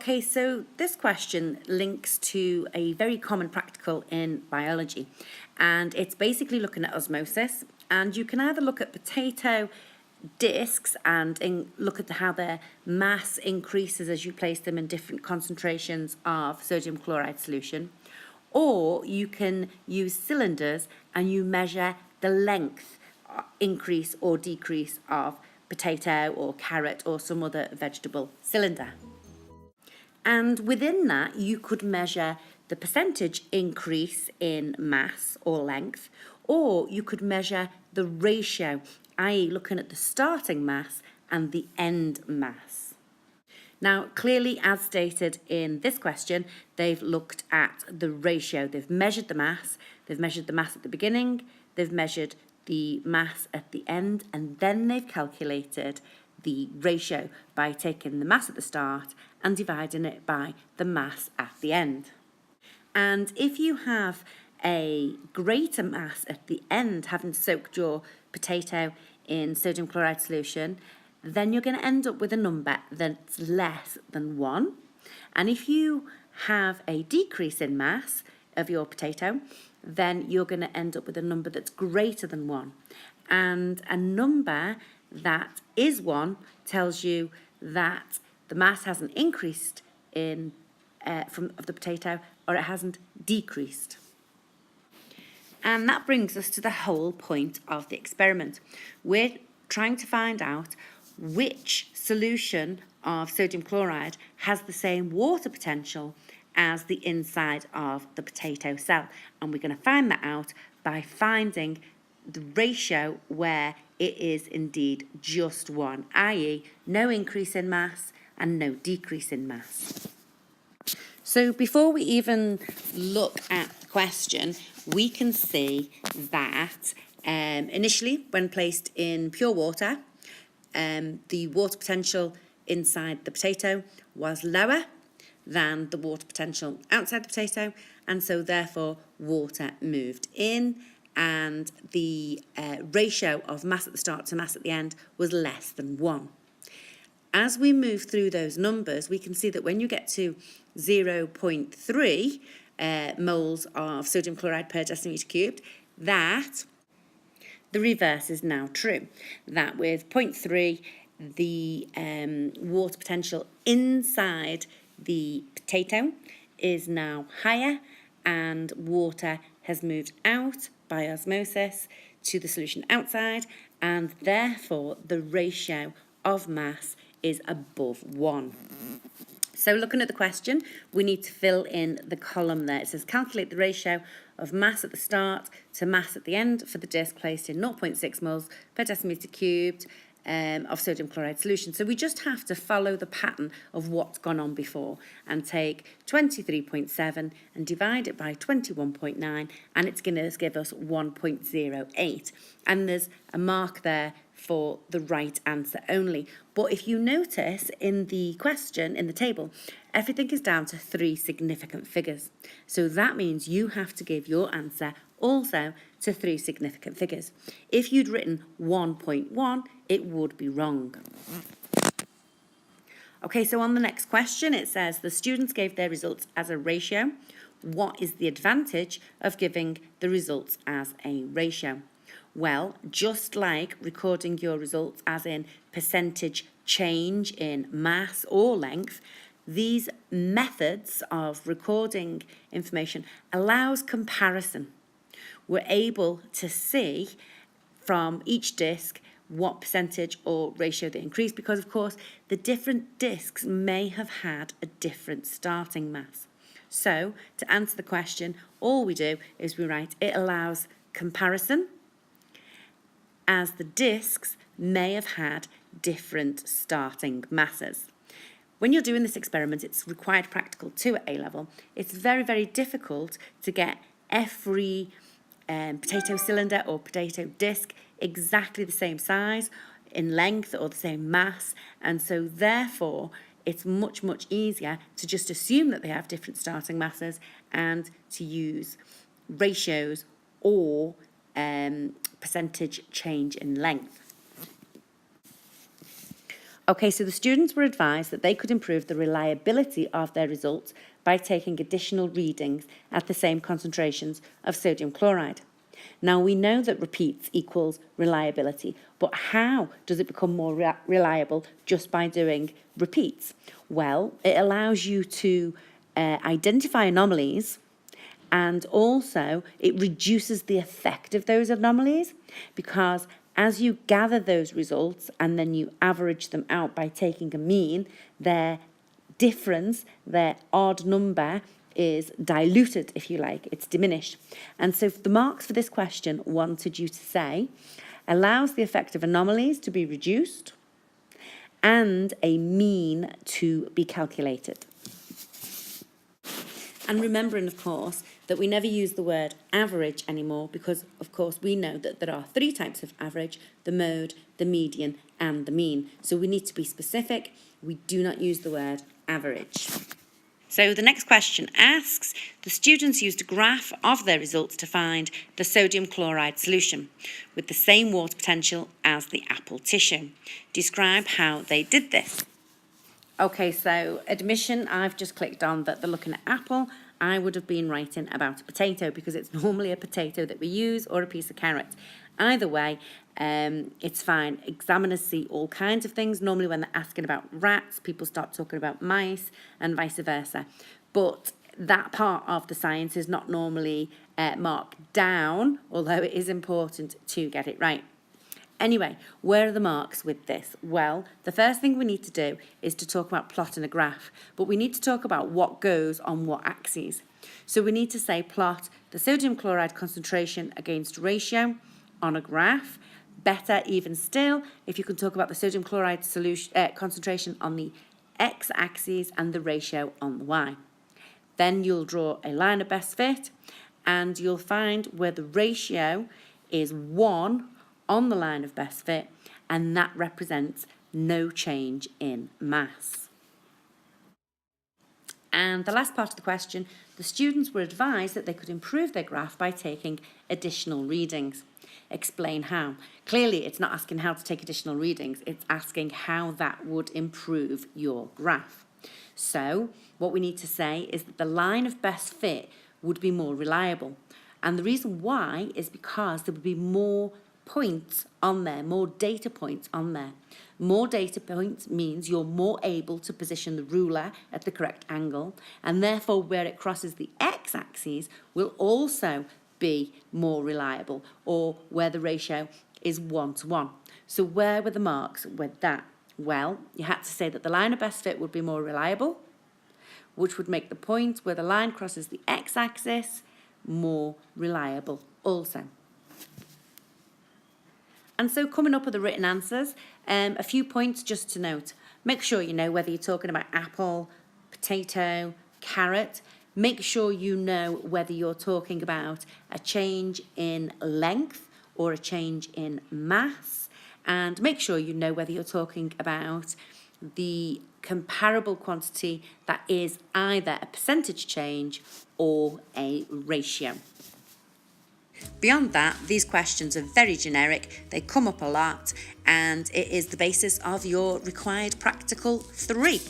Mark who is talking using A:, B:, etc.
A: Okay, so this question links to a very common practical in biology, and it's basically looking at osmosis. And you can either look at potato discs and look at how their mass increases as you place them in different concentrations of sodium chloride solution, or you can use cylinders and you measure the length increase or decrease of potato or carrot or some other vegetable cylinder. And within that, you could measure the percentage increase in mass or length, or you could measure the ratio, i.e. looking at the starting mass and the end mass. Now, clearly, as stated in this question, they've looked at the ratio. They've measured the mass at the beginning, they've measured the mass at the end, and then they've calculated the ratio by taking the mass at the start and dividing it by the mass at the end. And if you have a greater mass at the end, having soaked your potato in sodium chloride solution, then you're going to end up with a number that's less than 1. And if you have a decrease in mass of your potato, then you're going to end up with a number that's greater than 1. And a number that is 1 tells you that the mass hasn't increased of the potato, or it hasn't decreased. And that brings us to the whole point of the experiment. We're trying to find out which solution of sodium chloride has the same water potential as the inside of the potato cell. And we're going to find that out by finding the ratio where it is indeed just 1, i.e. no increase in mass and no decrease in mass. So before we even look at the question, we can see that initially, when placed in pure water, the water potential inside the potato was lower than the water potential outside the potato, and so therefore water moved in, and the ratio of mass at the start to mass at the end was less than 1. As we move through those numbers, we can see that when you get to 0.3 moles of sodium chloride per decimetre cubed, that the reverse is now true. That with 0.3, the water potential inside the potato is now higher, and water has moved out by osmosis to the solution outside, and therefore the ratio of mass is above 1. So looking at the question, we need to fill in the column there. It says calculate the ratio of mass at the start to mass at the end for the disc placed in 0.6 moles per decimetre cubed of sodium chloride solution. So we just have to follow the pattern of what's gone on before and take 23.7 and divide it by 21.9, and it's going to give us 1.08. And there's a mark there for the right answer only. But if you notice in the question, in the table, everything is down to 3 significant figures. So that means you have to give your answer also to 3 significant figures. If you'd written 1.1, it would be wrong. Okay, so on the next question, it says the students gave their results as a ratio. What is the advantage of giving the results as a ratio? Well, just like recording your results as in percentage change in mass or length, these methods of recording information allows comparison. We're able to see from each disc what percentage or ratio they increase, because of course the different discs may have had a different starting mass. So to answer the question, all we do is we write it allows comparison, as the discs may have had different starting masses. When you're doing this experiment, it's required practical 2 at A-level. It's very, very difficult to get every potato cylinder or potato disc exactly the same size in length or the same mass, and so therefore it's much, much easier to just assume that they have different starting masses and to use ratios or percentage change in length. Okay, so the students were advised that they could improve the reliability of their results by taking additional readings at the same concentrations of sodium chloride. Now, we know that repeats equals reliability, but how does it become more reliable just by doing repeats? Well, it allows you to identify anomalies, and also it reduces the effect of those anomalies, because as you gather those results and then you average them out by taking a mean, their difference, their odd number, is diluted, if you like, it's diminished. And so the marks for this question wanted you to say, allows the effect of anomalies to be reduced and a mean to be calculated. And remembering, of course, that we never use the word average anymore because, of course, we know that there are 3 types of average: the mode, the median, and the mean. So we need to be specific. We do not use the word average. So the next question asks, the students used a graph of their results to find the sodium chloride solution with the same water potential as the apple tissue. Describe how they did this. Okay, so admission, I've just clicked on that they're looking at apple. I would have been writing about a potato because it's normally a potato that we use, or a piece of carrot. Either way, it's fine. Examiners see all kinds of things. Normally when they're asking about rats, people start talking about mice and vice versa. But that part of the science is not normally marked down, although it is important to get it right. Anyway, where are the marks with this? Well, the first thing we need to do is to talk about plotting a graph, but we need to talk about what goes on what axes. So we need to say plot the sodium chloride concentration against ratio on a graph. Better even still, if you can talk about the sodium chloride concentration on the x-axis and the ratio on the y. Then you'll draw a line of best fit, and you'll find where the ratio is 1 on the line of best fit, and that represents no change in mass. And the last part of the question, the students were advised that they could improve their graph by taking additional readings. Explain how. Clearly, it's not asking how to take additional readings, it's asking how that would improve your graph. So, what we need to say is that the line of best fit would be more reliable. And the reason why is because there would be more points on there, more data points on there. More data points means you're more able to position the ruler at the correct angle, and therefore where it crosses the x-axis will also be more reliable, or where the ratio is 1:1. So where were the marks with that? Well, you had to say that the line of best fit would be more reliable, which would make the point where the line crosses the x-axis more reliable also. And so coming up with the written answers, a few points just to note. Make sure you know whether you're talking about apple, potato, carrot. Make sure you know whether you're talking about a change in length or a change in mass. And make sure you know whether you're talking about the comparable quantity that is either a percentage change or a ratio. Beyond that, these questions are very generic, they come up a lot, and it is the basis of your required practical 3.